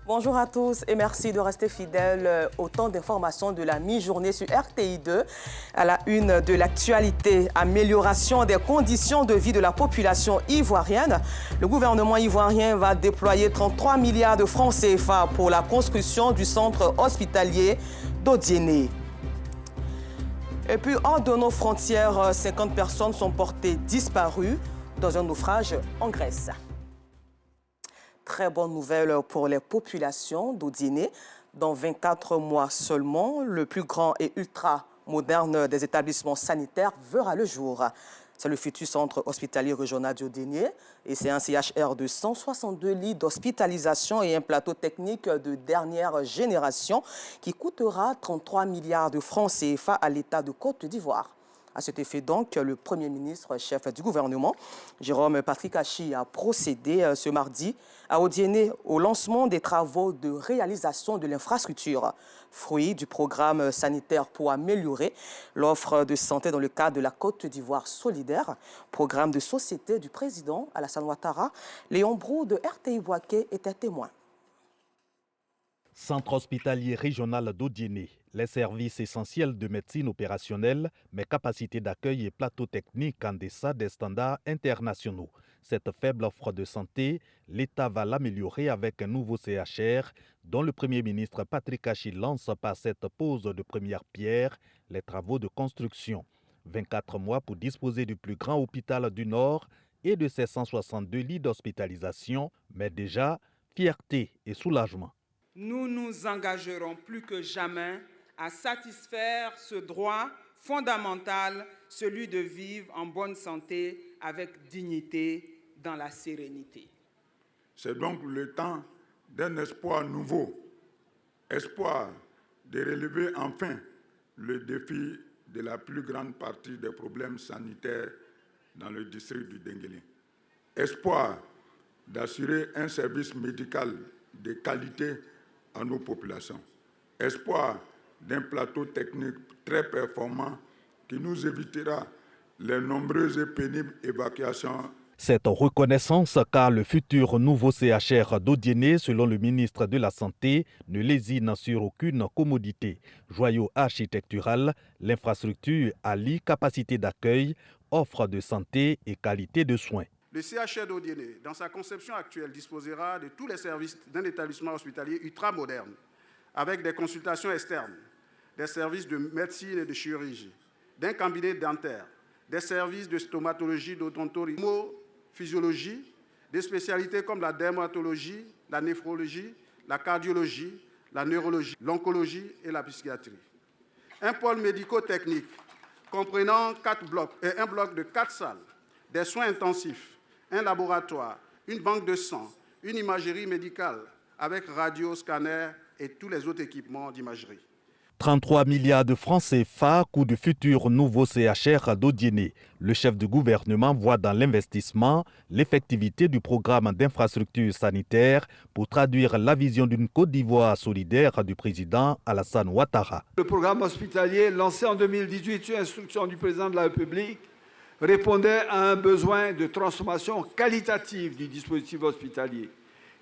Bonjour à tous et merci de rester fidèles au temps d'information de la mi-journée sur RTI2. À la une de l'actualité, amélioration des conditions de vie de la population ivoirienne. Le gouvernement ivoirien va déployer 33 milliards de francs CFA pour la construction du centre hospitalier d'Odiéné. Et puis, hors de nos frontières, 50 personnes sont portées disparues dans un naufrage en Grèce. Très bonne nouvelle pour les populations d'Odiéné. Dans 24 mois seulement, le plus grand et ultra moderne des établissements sanitaires verra le jour. C'est le futur centre hospitalier régional d'Odiéné et c'est un CHR de 162 lits d'hospitalisation et un plateau technique de dernière génération qui coûtera 33 milliards de francs CFA à l'État de Côte d'Ivoire. À cet effet, donc, le Premier ministre, chef du gouvernement, Jérôme Patrick Achi, a procédé ce mardi à Odiéné au lancement des travaux de réalisation de l'infrastructure, fruit du programme sanitaire pour améliorer l'offre de santé dans le cadre de la Côte d'Ivoire solidaire, programme de société du président Alassane Ouattara. Léon Brou de RTI Boaké était témoin. Centre hospitalier régional d'Odiéné, les services essentiels de médecine opérationnelle, mais capacités d'accueil et plateaux techniques en deçà des standards internationaux. Cette faible offre de santé, l'État va l'améliorer avec un nouveau CHR dont le Premier ministre Patrick Achi lance par cette pose de première pierre les travaux de construction. 24 mois pour disposer du plus grand hôpital du Nord et de ses 162 lits d'hospitalisation, mais déjà fierté et soulagement. Nous nous engagerons plus que jamais à satisfaire ce droit fondamental, celui de vivre en bonne santé avec dignité dans la sérénité. C'est donc le temps d'un espoir nouveau, espoir de relever enfin le défi de la plus grande partie des problèmes sanitaires dans le district du Denguélé. Espoir d'assurer un service médical de qualité à nos populations. Espoir d'un plateau technique très performant qui nous évitera les nombreuses et pénibles évacuations. Cette reconnaissance car le futur nouveau CHR d'Odiéné, selon le ministre de la Santé, ne lésine sur aucune commodité. Joyau architectural, l'infrastructure allie capacité d'accueil, offre de santé et qualité de soins. Le CHR d'Odiéné, dans sa conception actuelle, disposera de tous les services d'un établissement hospitalier ultramoderne, avec des consultations externes, des services de médecine et de chirurgie, d'un cabinet dentaire, des services de stomatologie, d'odontologie, physiologie, des spécialités comme la dermatologie, la néphrologie, la cardiologie, la neurologie, l'oncologie et la psychiatrie. Un pôle médico-technique comprenant 4 blocs et un bloc de 4 salles, des soins intensifs, un laboratoire, une banque de sang, une imagerie médicale avec radio, scanner et tous les autres équipements d'imagerie. 33 milliards de francs CFA, coût du futur nouveau CHR d'Odiéné. Le chef du gouvernement voit dans l'investissement l'effectivité du programme d'infrastructure sanitaire pour traduire la vision d'une Côte d'Ivoire solidaire du président Alassane Ouattara. Le programme hospitalier lancé en 2018 sur instruction du président de la République répondait à un besoin de transformation qualitative du dispositif hospitalier.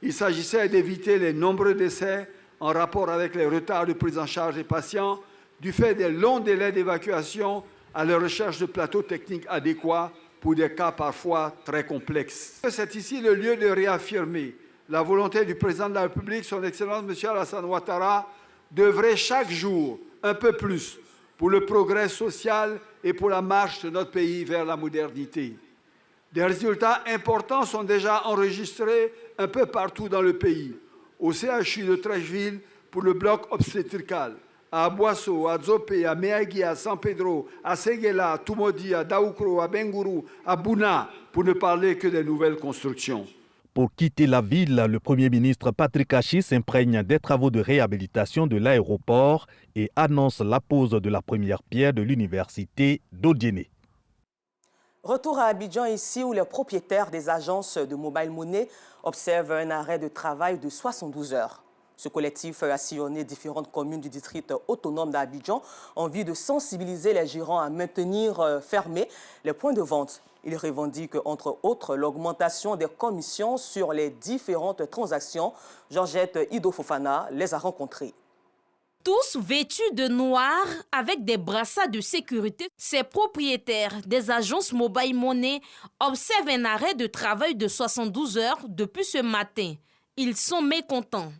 Il s'agissait d'éviter les nombreux décès en rapport avec les retards de prise en charge des patients, du fait des longs délais d'évacuation à la recherche de plateaux techniques adéquats pour des cas parfois très complexes. C'est ici le lieu de réaffirmer la volonté du président de la République, son Excellence M. Alassane Ouattara, d'œuvrer chaque jour un peu plus pour le progrès social et pour la marche de notre pays vers la modernité. Des résultats importants sont déjà enregistrés un peu partout dans le pays. Au CHU de Trècheville pour le bloc obstétrical, à Boisseau, à Zopé, à Meagui, à San Pedro, à Séguéla, à Tumodi, à Daoukro, à Bengourou, à Bouna, pour ne parler que des nouvelles constructions. Pour quitter la ville, le Premier ministre Patrick Achi s'imprègne des travaux de réhabilitation de l'aéroport et annonce la pose de la première pierre de l'université d'Odiéné. Retour à Abidjan ici où les propriétaires des agences de mobile money observent un arrêt de travail de 72 heures. Ce collectif a sillonné différentes communes du district autonome d'Abidjan en vue de sensibiliser les gérants à maintenir fermés les points de vente Il revendique, entre autres, l'augmentation des commissions sur les différentes transactions. Georgette Ido-Fofana les a rencontrés. Tous vêtus de noir avec des brassards de sécurité, ces propriétaires des agences Mobile Money observent un arrêt de travail de 72 heures depuis ce matin. Ils sont mécontents.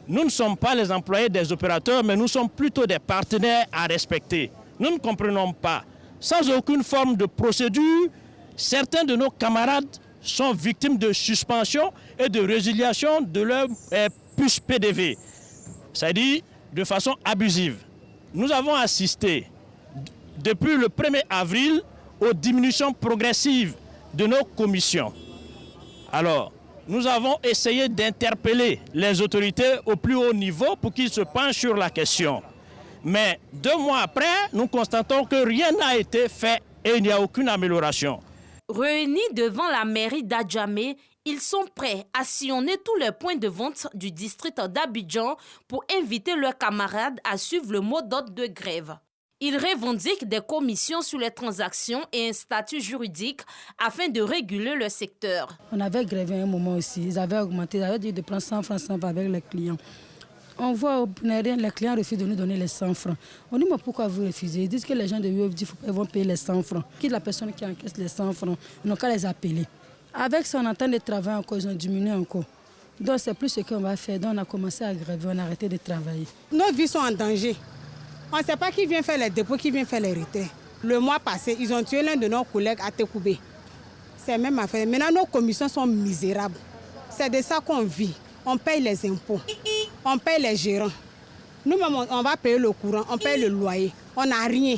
Nous ne sommes pas les employés des opérateurs, mais nous sommes plutôt des partenaires à respecter. Nous ne comprenons pas. Sans aucune forme de procédure, certains de nos camarades sont victimes de suspension et de résiliation de leur puce PDV, c'est-à-dire de façon abusive. Nous avons assisté depuis le 1er avril aux diminutions progressives de nos commissions. Alors, nous avons essayé d'interpeller les autorités au plus haut niveau pour qu'ils se penchent sur la question. Mais 2 mois après, nous constatons que rien n'a été fait et il n'y a aucune amélioration. Réunis devant la mairie d'Adjamé, ils sont prêts à sillonner tous les points de vente du district d'Abidjan pour inviter leurs camarades à suivre le mot d'ordre de grève. Ils revendiquent des commissions sur les transactions et un statut juridique afin de réguler le secteur. On avait grévé un moment aussi, ils avaient augmenté, ils avaient dit de prendre 100 francs avec les clients. On voit au Pnérien, les clients refusent de nous donner les 100 francs. On dit, mais pourquoi vous refusez? Ils disent que les gens de UFD vont payer les 100 francs. Qui est la personne qui encaisse les 100 francs? On n'a qu'à les appeler. Avec ça, on entend de travail encore, ils ont diminué encore. Donc, c'est plus ce qu'on va faire. Donc, on a commencé à gréver, on a arrêté de travailler. Nos vies sont en danger. On ne sait pas qui vient faire les dépôts, qui vient faire les retraits. Le mois passé, ils ont tué l'un de nos collègues à Tekoubé. C'est la même affaire. Maintenant, nos commissions sont misérables. C'est de ça qu'on vit. On paye les impôts, on paye les gérants. Nous-mêmes, on va payer le courant, on paye le loyer. On n'a rien.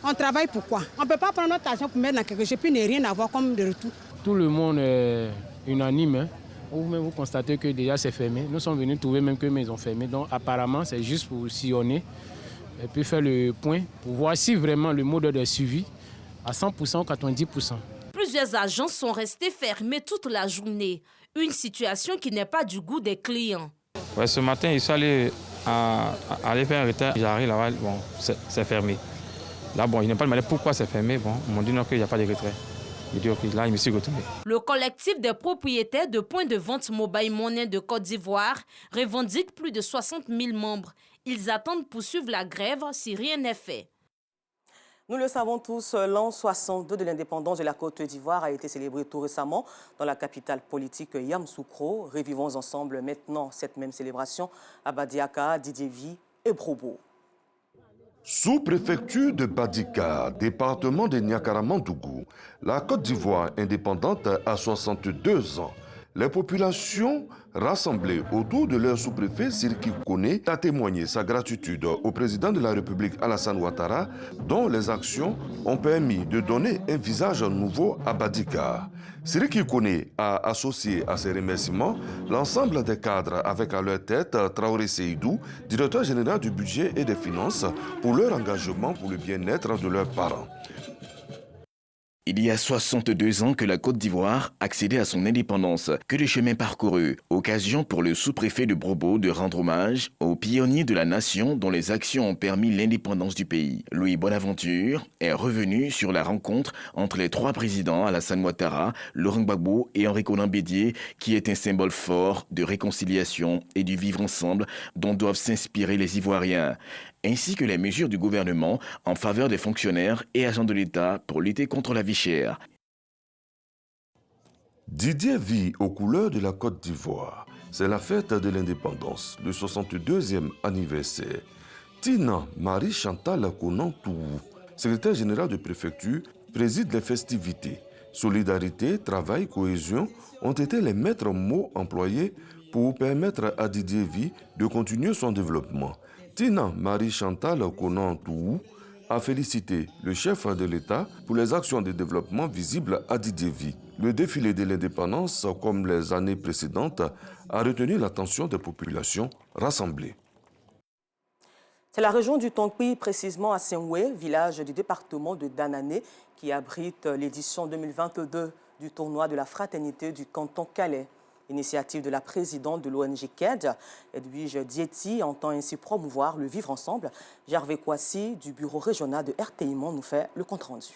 On travaille pour quoi? On ne peut pas prendre notre argent pour mettre dans quelque chose, puis ne rien avoir comme de retour. Tout le monde est unanime. Hein. Vous constatez que déjà c'est fermé. Nous sommes venus trouver même que maison fermée. Donc apparemment, c'est juste pour sillonner et puis faire le point pour voir si vraiment le mot d'ordre est suivi à 100% ou 90%. Plusieurs agences sont restées fermées toute la journée. Une situation qui n'est pas du goût des clients. Ouais, ce matin, ils sont allés faire un retard. J'arrive là-bas, bon, c'est fermé. Là, bon, ils n'ont pas demandé pourquoi c'est fermé. Bon, ils m'ont dit non, qu'il n'y a pas de retrait. J'ai dit ok, là, je me suis retourné. Le collectif des propriétaires de points de vente Mobile Money de Côte d'Ivoire revendique plus de 60 000 membres. Ils attendent poursuivre la grève si rien n'est fait. Nous le savons tous, l'an 62 de l'indépendance de la Côte d'Ivoire a été célébré tout récemment dans la capitale politique Yamoussoukro. Revivons ensemble maintenant cette même célébration à Badiaka, Didiévi et Brobo. Sous-préfecture de Badika, département de Niakaramandougou, la Côte d'Ivoire indépendante a 62 ans. Les populations rassemblées autour de leur sous-préfet Siriki Kone a témoigné sa gratitude au président de la République Alassane Ouattara, dont les actions ont permis de donner un visage nouveau à Badika. Siriki Kone a associé à ses remerciements l'ensemble des cadres avec à leur tête Traoré Seydou, directeur général du budget et des finances, pour leur engagement pour le bien-être de leurs parents. Il y a 62 ans que la Côte d'Ivoire accédait à son indépendance. Que de chemin parcouru. Occasion pour le sous-préfet de Brobo de rendre hommage aux pionniers de la nation dont les actions ont permis l'indépendance du pays. Louis Bonaventure est revenu sur la rencontre entre les 3 présidents Alassane Ouattara, Laurent Gbagbo et Henri Konan Bédié, qui est un symbole fort de réconciliation et du vivre ensemble dont doivent s'inspirer les Ivoiriens, ainsi que les mesures du gouvernement en faveur des fonctionnaires et agents de l'État pour lutter contre la vie chère. Didier vit aux couleurs de la Côte d'Ivoire. C'est la fête de l'indépendance, le 62e anniversaire. Tina Marie-Chantal Konantou, secrétaire générale de préfecture, préside les festivités. Solidarité, travail, cohésion ont été les maîtres mots employés pour permettre à Didier Vie de continuer son développement. Tina Marie-Chantal Konantou a félicité le chef de l'État pour les actions de développement visibles à Didiévi. Le défilé de l'indépendance, comme les années précédentes, a retenu l'attention des populations rassemblées. C'est la région du Tonkpi, précisément à Senwe, village du département de Danané, qui abrite l'édition 2022 du tournoi de la fraternité du canton Calais. Initiative de la présidente de l'ONG KED, Edwige Dieti, entend ainsi promouvoir le vivre ensemble. Gervais Kouassi du bureau régional de RTI Monde nous fait le compte-rendu.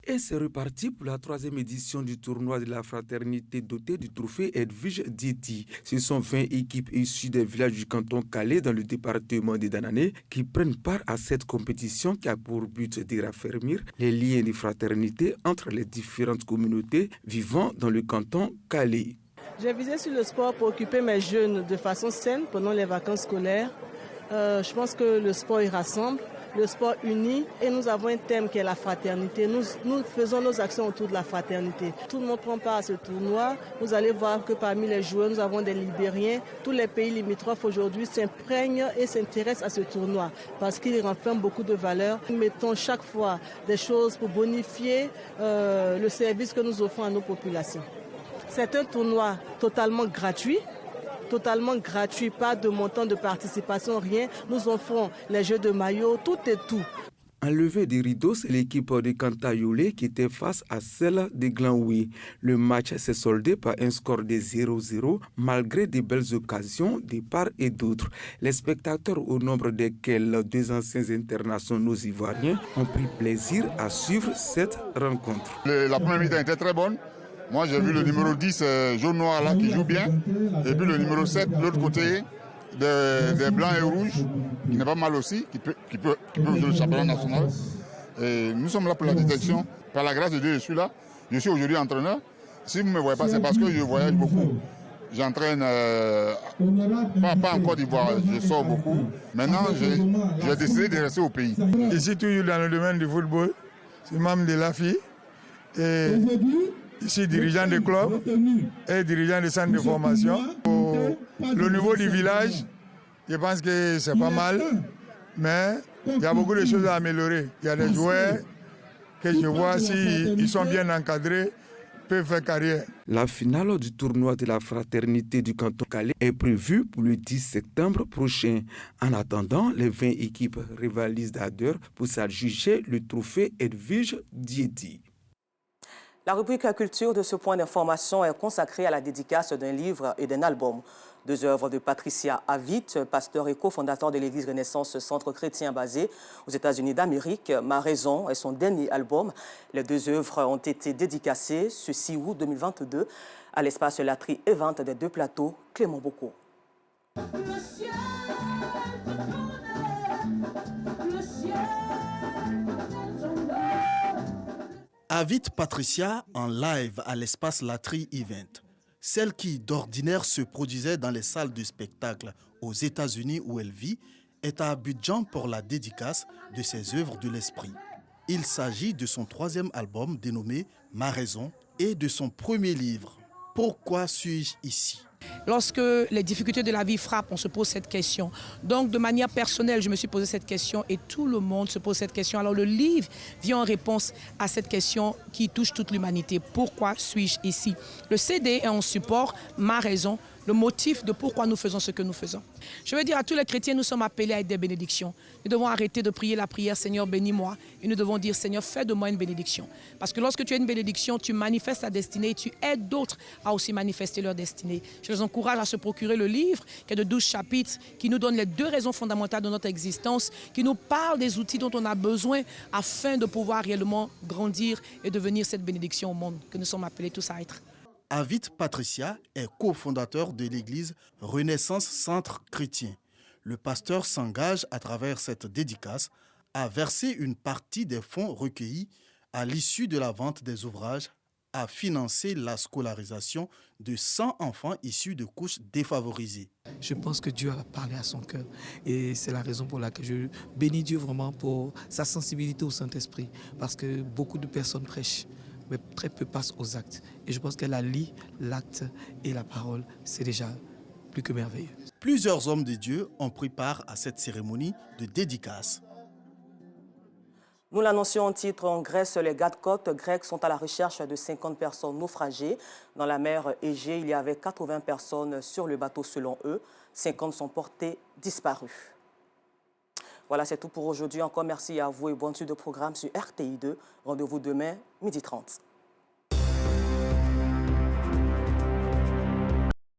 Et c'est reparti pour la 3e édition du tournoi de la fraternité dotée du trophée Edwige Dieti. Ce sont 20 équipes issues des villages du canton Calais dans le département de Danané qui prennent part à cette compétition qui a pour but de raffermir les liens de fraternité entre les différentes communautés vivant dans le canton Calais. J'ai visé sur le sport pour occuper mes jeunes de façon saine pendant les vacances scolaires. Je pense que le sport y rassemble. Le sport unit et nous avons un thème qui est la fraternité. Nous faisons nos actions autour de la fraternité. Tout le monde prend part à ce tournoi. Vous allez voir que parmi les joueurs, nous avons des Libériens. Tous les pays limitrophes aujourd'hui s'imprègnent et s'intéressent à ce tournoi parce qu'il renferme beaucoup de valeurs. Nous mettons chaque fois des choses pour bonifier le service que nous offrons à nos populations. C'est un tournoi totalement gratuit. Pas de montant de participation, rien. Nous offrons les jeux de maillot, tout et tout. En levée des rideaux, c'est l'équipe de Kantayoulé qui était face à celle de Glanoué. Le match s'est soldé par un score de 0-0, malgré de belles occasions de part et d'autre. Les spectateurs, au nombre desquels 2 anciens internationaux ivoiriens, ont pris plaisir à suivre cette rencontre. La première mi-temps était très bonne. Moi, j'ai vu le numéro 10, jaune-noir là, qui joue bien. Et puis le numéro 7, de l'autre côté, des blancs et rouges, qui n'est pas mal aussi, qui peut jouer le championnat national. Et nous sommes là pour la détection. Par la grâce de Dieu, je suis là. Je suis aujourd'hui entraîneur. Si vous ne me voyez pas, c'est parce que je voyage beaucoup. J'entraîne, pas en Côte d'Ivoire, je sors beaucoup. Maintenant, j'ai décidé de rester au pays. Ici, toujours dans le domaine du football, c'est Mme Delafi. Et ici, dirigeant de club et dirigeant de centre de formation. Le niveau du village, je pense que c'est pas mal, mais il y a beaucoup de choses à améliorer. Il y a des joueurs que je vois, s'ils sont bien encadrés, peuvent faire carrière. La finale du tournoi de la fraternité du canton Calais est prévue pour le 10 septembre prochain. En attendant, les 20 équipes rivalisent d'ardeur pour s'adjuger le trophée Edwige Dieti. La rubrique culture de ce point d'information est consacrée à la dédicace d'un livre et d'un album. 2 œuvres de Patricia Avit, pasteur et cofondateur de l'Église Renaissance Centre chrétien basé aux États-Unis d'Amérique. Ma raison est son dernier album. Les 2 œuvres ont été dédicacées ce 6 août 2022 à l'espace Latry et Vente des 2 plateaux, Clément Bocco. Avit Patricia en live à l'espace Latry Event. Celle qui d'ordinaire se produisait dans les salles de spectacle aux États-Unis où elle vit, est à Abidjan pour la dédicace de ses œuvres de l'esprit. Il s'agit de son 3e album dénommé Ma raison et de son premier livre, Pourquoi suis-je ici ? Lorsque les difficultés de la vie frappent, on se pose cette question. Donc, de manière personnelle, je me suis posé cette question et tout le monde se pose cette question. Alors, le livre vient en réponse à cette question qui touche toute l'humanité. Pourquoi suis-je ici? Le CD est en support, Ma raison, le motif de pourquoi nous faisons ce que nous faisons. Je veux dire à tous les chrétiens, nous sommes appelés à être des bénédictions. Nous devons arrêter de prier la prière, Seigneur, bénis-moi. Et nous devons dire, Seigneur, fais de moi une bénédiction. Parce que lorsque tu es une bénédiction, tu manifestes ta destinée et tu aides d'autres à aussi manifester leur destinée. Je les encourage à se procurer le livre, qui est de 12 chapitres, qui nous donne les 2 raisons fondamentales de notre existence, qui nous parle des outils dont on a besoin afin de pouvoir réellement grandir et devenir cette bénédiction au monde que nous sommes appelés tous à être. Avit Patricia est cofondateur de l'église Renaissance Centre chrétien. Le pasteur s'engage à travers cette dédicace à verser une partie des fonds recueillis à l'issue de la vente des ouvrages à financer la scolarisation de 100 enfants issus de couches défavorisées. Je pense que Dieu a parlé à son cœur et c'est la raison pour laquelle je bénis Dieu vraiment pour sa sensibilité au Saint-Esprit parce que beaucoup de personnes prêchent, mais très peu passent aux actes. Et je pense qu'elle allie l'acte et la parole, c'est déjà plus que merveilleux. Plusieurs hommes de Dieu ont pris part à cette cérémonie de dédicace. Nous l'annoncions en titre, en Grèce, les gardes-côtes grecs sont à la recherche de 50 personnes naufragées. Dans la mer Égée, il y avait 80 personnes sur le bateau selon eux. 50 sont portées disparues. Voilà, c'est tout pour aujourd'hui. Encore merci à vous et bonne suite de programme sur RTI2. Rendez-vous demain, 12h30.